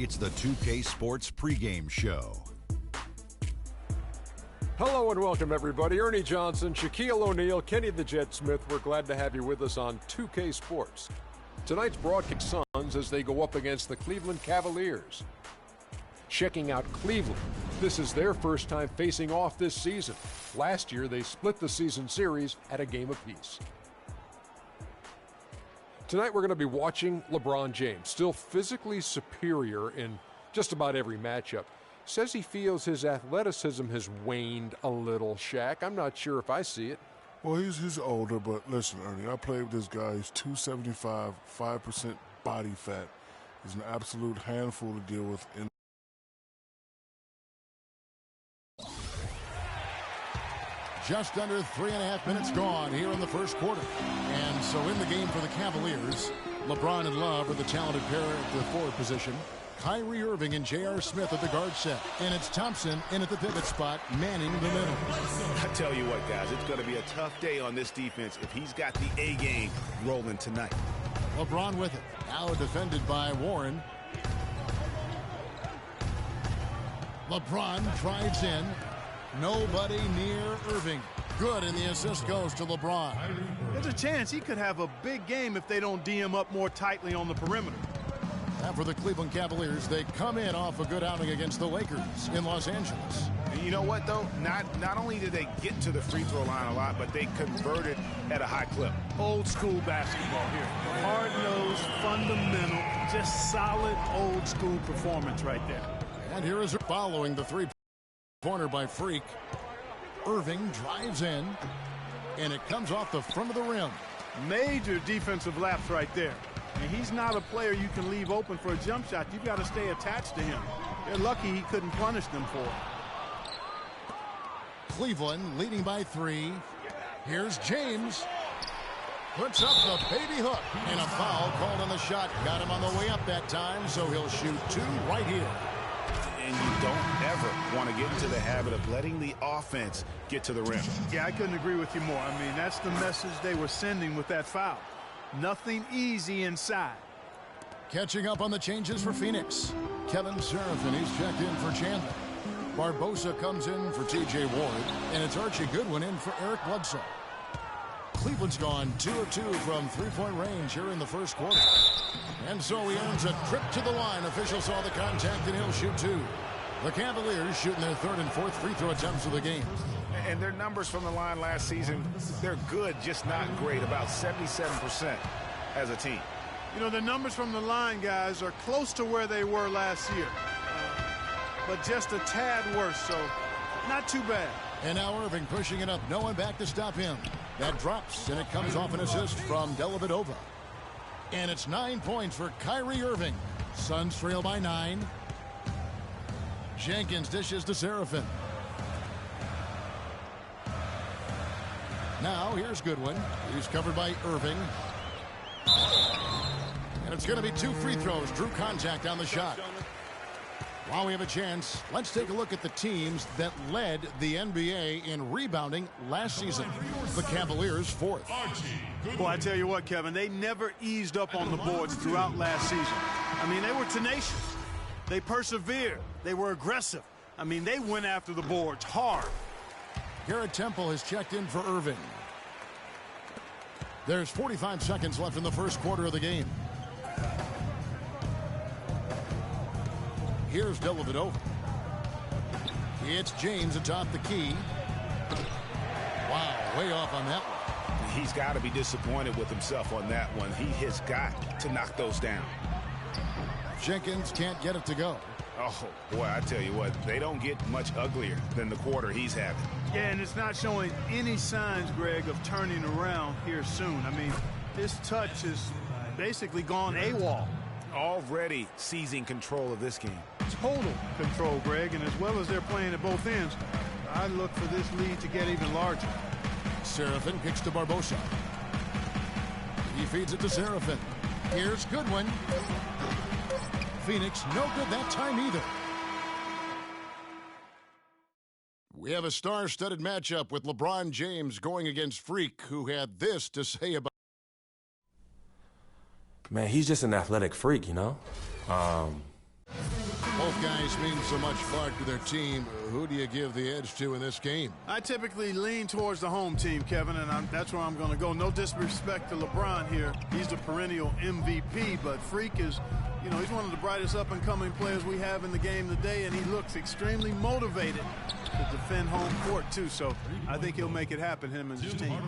It's the 2K Sports pregame show. Hello and welcome, everybody. Ernie Johnson, Shaquille O'Neal, Kenny the Jet Smith. We're glad to have you with us on 2K Sports. Tonight's broadcast Suns as they go up against the Cleveland Cavaliers. Checking out Cleveland. This is their first time facing off this season. Last year, they split the season series at a game apiece. Tonight, we're going to be watching LeBron James, still physically superior in just about every matchup. Says he feels his athleticism has waned a little, Shaq. I'm not sure if I see it. Well, he's older, but listen, Ernie, I played with this guy. He's 275, 5% body fat. He's an absolute handful to deal with. Just under 3.5 minutes gone here in the first quarter. And so in the game for the Cavaliers, LeBron and Love are the talented pair at the forward position. Kyrie Irving and J.R. Smith at the guard set. And it's Thompson in at the pivot spot, manning the middle. I tell you what, guys, it's going to be a tough day on this defense if he's got the A game rolling tonight. LeBron with it. Now defended by Warren. LeBron drives in. Nobody near Irving. Good, and the assist goes to LeBron. There's a chance he could have a big game if they don't D him up more tightly on the perimeter. Now for the Cleveland Cavaliers, they come in off a good outing against the Lakers in Los Angeles. And you know what, though? Not only did they get to the free throw line a lot, but they converted at a high clip. Old school basketball here. Hard-nosed, fundamental, just solid old school performance right there. And here is following the three-pointer by Freak. Irving drives in, and it comes off the front of the rim. Major defensive lapse right there. And he's not a player you can leave open for a jump shot. You've got to stay attached to him. They're lucky he couldn't punish them for it. Cleveland leading by 3. Here's James. Puts up the baby hook. And a foul called on the shot. Got him on the way up that time, so he'll shoot 2 right here. And you don't ever want to get into the habit of letting the offense get to the rim. Yeah, I couldn't agree with you more. I mean, that's the message they were sending with that foul. Nothing easy inside. Catching up on the changes for Phoenix. Kevin Seraphin, he's checked in for Chandler. Barbosa comes in for T.J. Ward. And it's Archie Goodwin in for Eric Bledsoe. Cleveland's gone 2 of 2 from three-point range here in the first quarter. And so he earns a trip to the line. Officials saw the contact and he'll shoot 2. The Cavaliers shooting their 3rd and 4th free throw attempts of the game. And their numbers from the line last season, they're good, just not great, about 77% as a team. You know, the numbers from the line, guys, are close to where they were last year. But just a tad worse, so not too bad. And now Irving pushing it up. No one back to stop him. That drops, and it comes off an assist from Dellavedova. And it's 9 points for Kyrie Irving. Suns trail by 9. Jenkins dishes to Seraphin. Now here's Goodwin. He's covered by Irving. And it's going to be 2 free throws. Drew contact on the shot. While we have a chance, let's take a look at the teams that led the NBA in rebounding last season. The Cavaliers 4th. Boy, I tell you what, Kevin, they never eased up on the boards throughout last season. I mean, they were tenacious. They persevered. They were aggressive. I mean, they went after the boards hard. Garrett Temple has checked in for Irving. There's 45 seconds left in the first quarter of the game. Here's Dellavedova. It's James atop the key. Wow, way off on that one. He's got to be disappointed with himself on that one. He has got to knock those down. Jenkins can't get it to go. Oh, boy, I tell you what, they don't get much uglier than the quarter he's having. Yeah, and it's not showing any signs, Greg, of turning around here soon. I mean, his touch is basically gone AWOL. Already seizing control of this game. Total control, Greg, and as well as they're playing at both ends, I look for this lead to get even larger. Seraphin kicks to Barbosa. He feeds it to Seraphin. Here's Goodwin. Phoenix no good that time either. We have a star-studded matchup with LeBron James going against Freak, who had this to say about. Man, he's just an athletic freak, you know. Both guys mean so much part to their team. Who do you give the edge to in this game? I typically lean towards the home team, Kevin, and that's where I'm going to go. No disrespect to LeBron here. He's the perennial MVP, but Freak is, you know, he's one of the brightest up-and-coming players we have in the game today, and he looks extremely motivated to defend home court, too. So I think he'll make it happen, him and his team.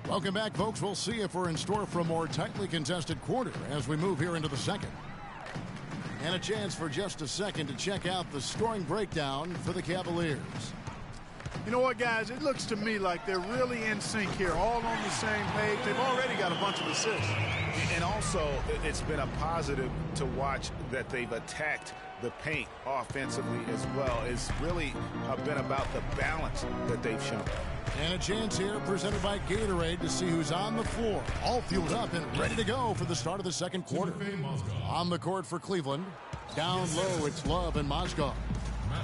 Welcome back, folks. We'll see if we're in store for a more tightly contested quarter as we move here into the second. And a chance for just a second to check out the scoring breakdown for the Cavaliers. You know what, guys? It looks to me like they're really in sync here, all on the same page. They've already got a bunch of assists. And also, it's been a positive to watch that they've attacked the paint offensively as well. It's really been about the balance that they've shown. And a chance here presented by Gatorade to see who's on the floor. All fueled up and ready to go for the start of the second quarter. On the court for Cleveland. Down low, it's Love and Mozgov.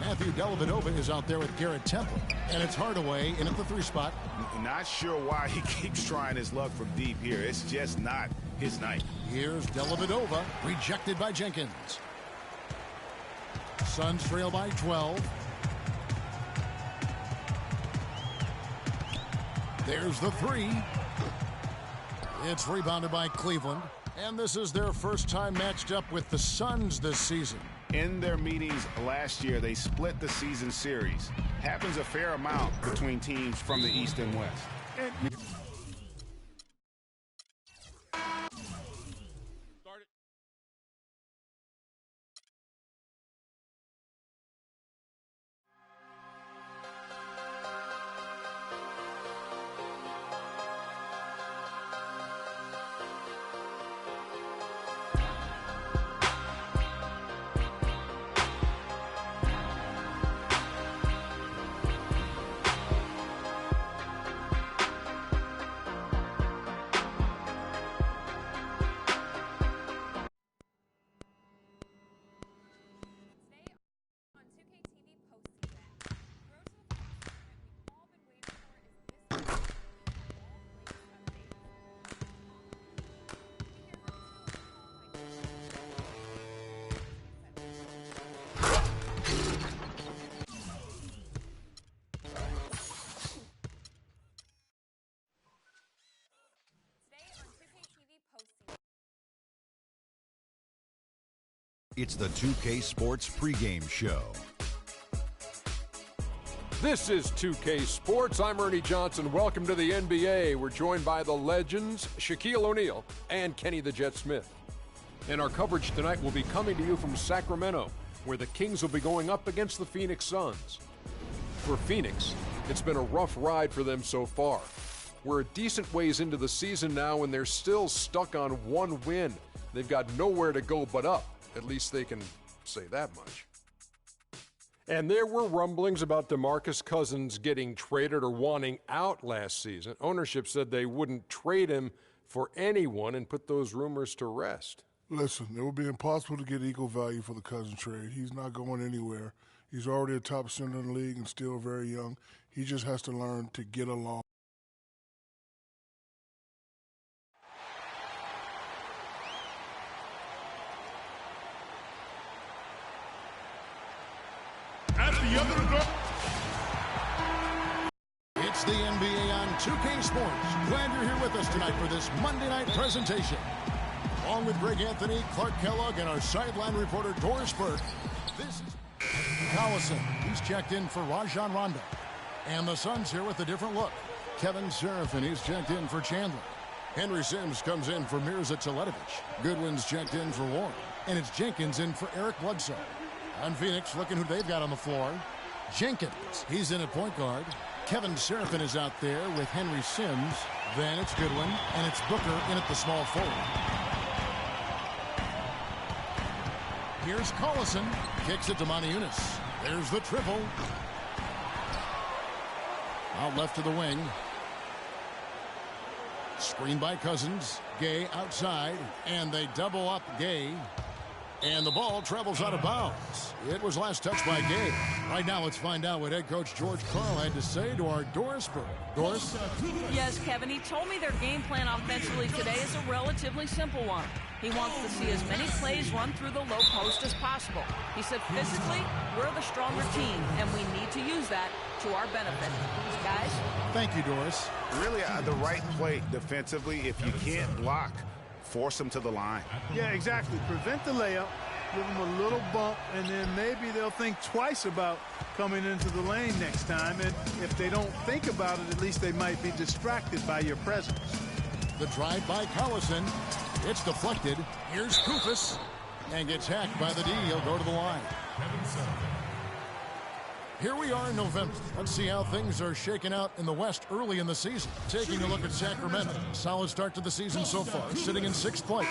Matthew Dellavedova is out there with Garrett Temple. And it's Hardaway in at the 3 spot. Not sure why he keeps trying his luck from deep here. It's just not his night. Here's Dellavedova, rejected by Jenkins. Suns trail by 12. There's the 3. It's rebounded by Cleveland. And this is their first time matched up with the Suns this season. In their meetings last year, they split the season series. Happens a fair amount between teams from the East and West. It's the 2K Sports pregame show. This is 2K Sports. I'm Ernie Johnson. Welcome to the NBA. We're joined by the legends Shaquille O'Neal and Kenny the Jet Smith. And our coverage tonight will be coming to you from Sacramento, where the Kings will be going up against the Phoenix Suns. For Phoenix, it's been a rough ride for them so far. We're a decent ways into the season now, and they're still stuck on 1 win. They've got nowhere to go but up. At least they can say that much. And there were rumblings about DeMarcus Cousins getting traded or wanting out last season. Ownership said they wouldn't trade him for anyone and put those rumors to rest. Listen, it would be impossible to get equal value for the Cousins trade. He's not going anywhere. He's already a top center in the league and still very young. He just has to learn to get along. It's the NBA on 2K Sports. Glad you're here with us tonight for this Monday night presentation. Along with Greg Anthony, Clark Kellogg, and our sideline reporter Doris Burke, this is Collison. He's checked in for Rajon Rondo. And the Suns here with a different look. Kevin Seraphin, he's checked in for Chandler. Henry Sims comes in for Mirza Teletovic. Goodwin's checked in for Warren. And it's Jenkins in for Eric Bledsoe. On Phoenix, looking who they've got on the floor. Jenkins, he's in at point guard. Kevin Seraphin is out there with Henry Sims. Then it's Goodwin, and it's Booker in at the small forward. Here's Collison. Kicks it to Moniunas. There's the triple. Out left to the wing. Screen by Cousins. Gay outside, and they double up Gay. And the ball travels out of bounds. It was last touched by Gay. Right now, let's find out what head coach George Karl had to say to our Doris Burke. Doris? Yes, Kevin, he told me their game plan offensively today is a relatively simple one. He wants to see as many plays run through the low post as possible. He said physically, we're the stronger team, and we need to use that to our benefit. Guys? Thank you, Doris. Really, the right play defensively. If you can't block, force them to the line. Yeah, exactly. Prevent the layup, give them a little bump, and then maybe they'll think twice about coming into the lane next time. And if they don't think about it, at least they might be distracted by your presence. The drive by Collison. It's deflected. Here's Koufos. And gets hacked by the D. He'll go to the line. Here we are in November. Let's see how things are shaking out in the West early in the season. Taking a look at Sacramento. Solid start to the season so far, sitting in 6th place.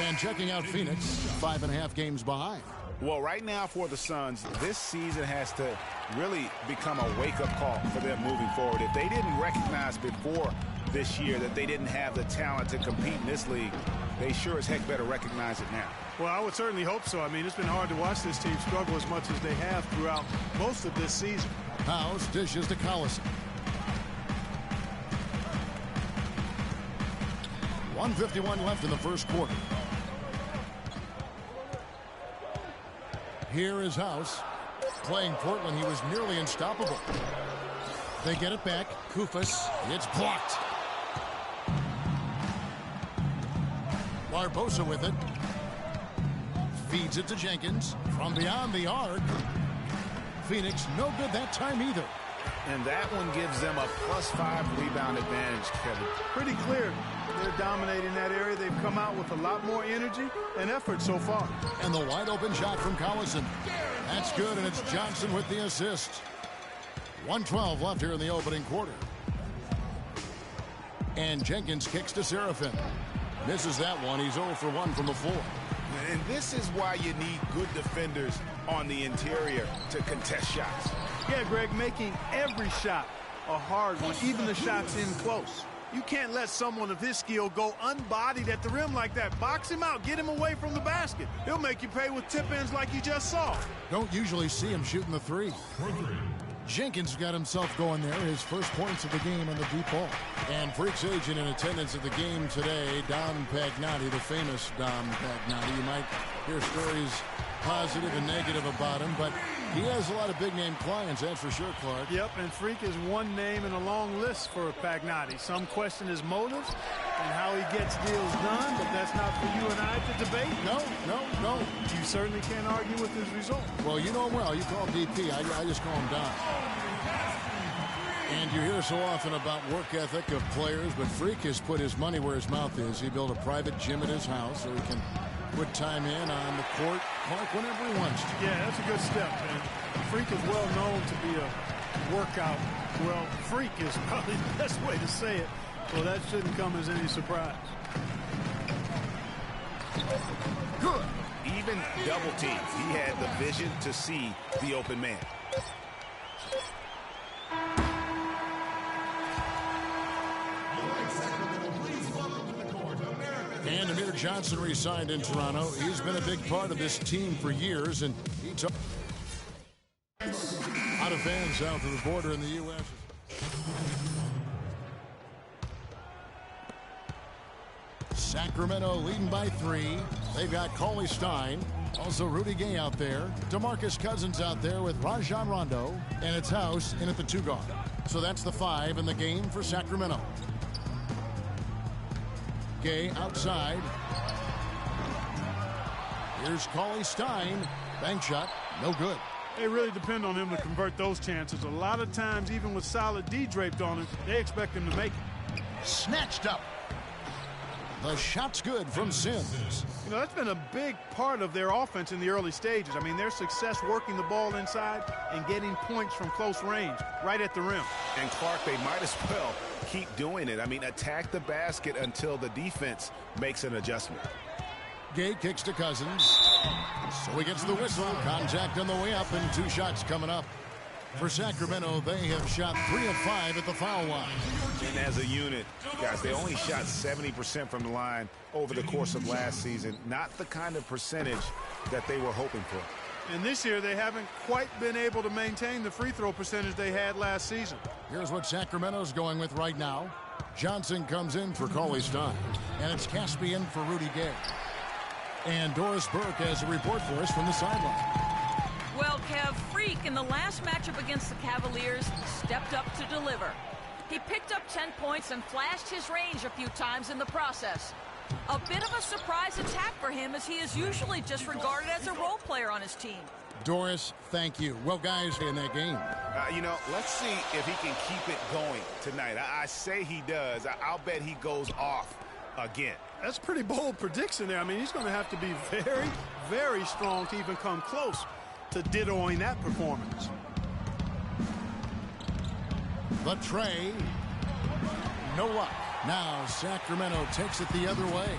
And checking out Phoenix, 5.5 games behind. Well, right now for the Suns, this season has to really become a wake-up call for them moving forward. If they didn't recognize before this year that they didn't have the talent to compete in this league, they sure as heck better recognize it now. Well, I would certainly hope so. I mean, it's been hard to watch this team struggle as much as they have throughout most of this season. House dishes to Collison. 1:51 left in the first quarter. Here is House. Playing Portland, he was nearly unstoppable. They get it back. Koufos. It's blocked. Barbosa with it. Feeds it to Jenkins. From beyond the arc. Phoenix no good that time either. And that one gives them a +5 rebound advantage, Kevin. Pretty clear. They're dominating that area. They've come out with a lot more energy and effort so far. And the wide open shot from Collison. That's good, and it's Johnson with the assist. 1:12 left here in the opening quarter. And Jenkins kicks to Serafin. Misses that one. He's 0 for 1 from the floor. And this is why you need good defenders on the interior to contest shots. Yeah, Greg, making every shot a hard one, even the shots in close. You can't let someone of his skill go unbodied at the rim like that. Box him out. Get him away from the basket. He'll make you pay with tip-ins like you just saw. Don't usually see him shooting the three. Jenkins got himself going there. His first points of the game on the deep ball. And Freak's agent in attendance at the game today, Dom Pagnotti, the famous Dom Pagnotti. You might hear stories positive and negative about him, but he has a lot of big-name clients, that's for sure, Clark. Yep, and Freak is one name in a long list for Pagnotti. Some question his motives and how he gets deals done, but that's not for you and I to debate. No. You certainly can't argue with his result. Well, you know him well. You call him DP. I just call him Dom. And you hear so often about work ethic of players, but Freak has put his money where his mouth is. He built a private gym at his house so he can put time in on the court, Clark, whenever he wants to. Yeah, that's a good step, man. Freak is well known to be a workout. Well, freak is probably the best way to say it. Well, that shouldn't come as any surprise. Good. Even double team. He had the vision to see the open man. And Amir Johnson re-signed in Toronto. He's been a big part of this team for years, and he took out of fans south of the border in the U.S. Sacramento leading by 3. They've got Cauley Stein. Also Rudy Gay out there. DeMarcus Cousins out there with Rajon Rondo. And it's House in at the 2 guard. So that's the 5 in the game for Sacramento. Gay outside. Here's Cauley Stein. Bank shot. No good. They really depend on him to convert those chances. A lot of times, even with solid D draped on him, they expect him to make it. Snatched up. The shot's good from Sims. You know, that's been a big part of their offense in the early stages. I mean, their success working the ball inside and getting points from close range, right at the rim. And Clark, they might as well keep doing it. I mean, attack the basket until the defense makes an adjustment. Gay kicks to Cousins. So he gets the whistle. Contact on the way up and 2 shots coming up. For Sacramento, they have shot 3 of 5 at the foul line. And as a unit, guys, they only shot 70% from the line over the course of last season. Not the kind of percentage that they were hoping for. And this year they haven't quite been able to maintain the free throw percentage they had last season. Here's what Sacramento's going with right now. Johnson comes in for Cauley Stein. And it's Caspian for Rudy Gay. And Doris Burke has a report for us from the sideline. Well, Kev, Freak in the last matchup against the Cavaliers stepped up to deliver. He picked up 10 points and flashed his range a few times in the process. A bit of a surprise attack for him, as he is usually just regarded as a role player on his team. Doris, thank you. Well, guys, in that game. Let's see if he can keep it going tonight. I say he does. I'll bet he goes off again. That's a pretty bold prediction there. I mean, he's going to have to be very, very strong to even come close to dittoing that performance. The tray. No luck. Now Sacramento takes it the other way.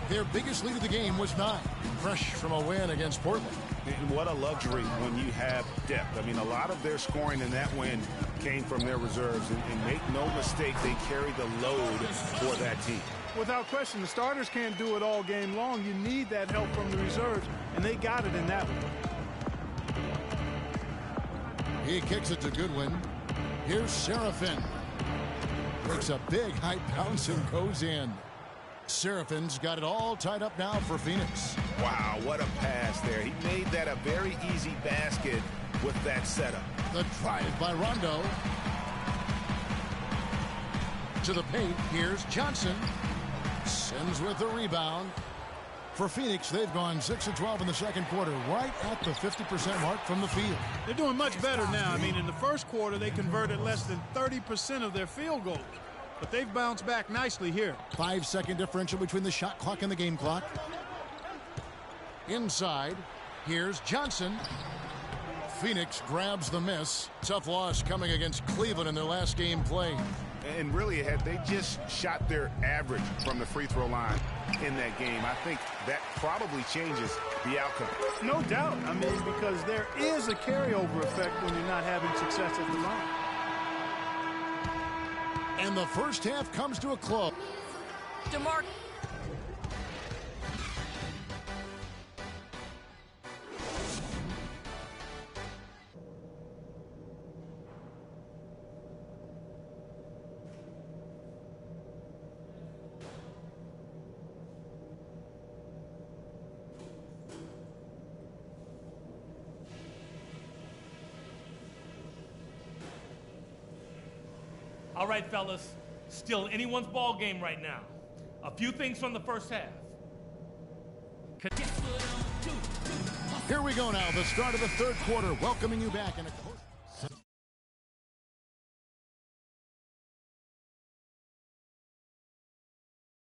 Their biggest lead of the game was 9. Fresh from a win against Portland. And what a luxury when you have depth. I mean, a lot of their scoring in that win came from their reserves. And make no mistake, they carry the load for that team. Without question, the starters can't do it all game long. You need that help from the reserves, and they got it in that one. He kicks it to Goodwin. Here's Serafin. Takes a big high bounce and goes in. Serafin's got it all tied up now for Phoenix. Wow, what a pass there. He made that a very easy basket with that setup. The drive by Rondo. To the paint, here's Johnson. Sends with the rebound. For Phoenix, they've gone 6 of 12 in the second quarter, right at the 50% mark from the field. They're doing much better now. I mean, in the first quarter, they converted less than 30% of their field goals. But they've bounced back nicely here. 5-second differential between the shot clock and the game clock. Inside, here's Johnson. Phoenix grabs the miss. Tough loss coming against Cleveland in their last game played. And really, had they just shot their average from the free throw line in that game, I think that probably changes the outcome. No doubt. I mean, because there is a carryover effect when you're not having success at the line. And the first half comes to a close. DeMar. All right, fellas, still anyone's ball game right now. A few things from the first half. Here we go now, the start of the third quarter, welcoming you back in a close.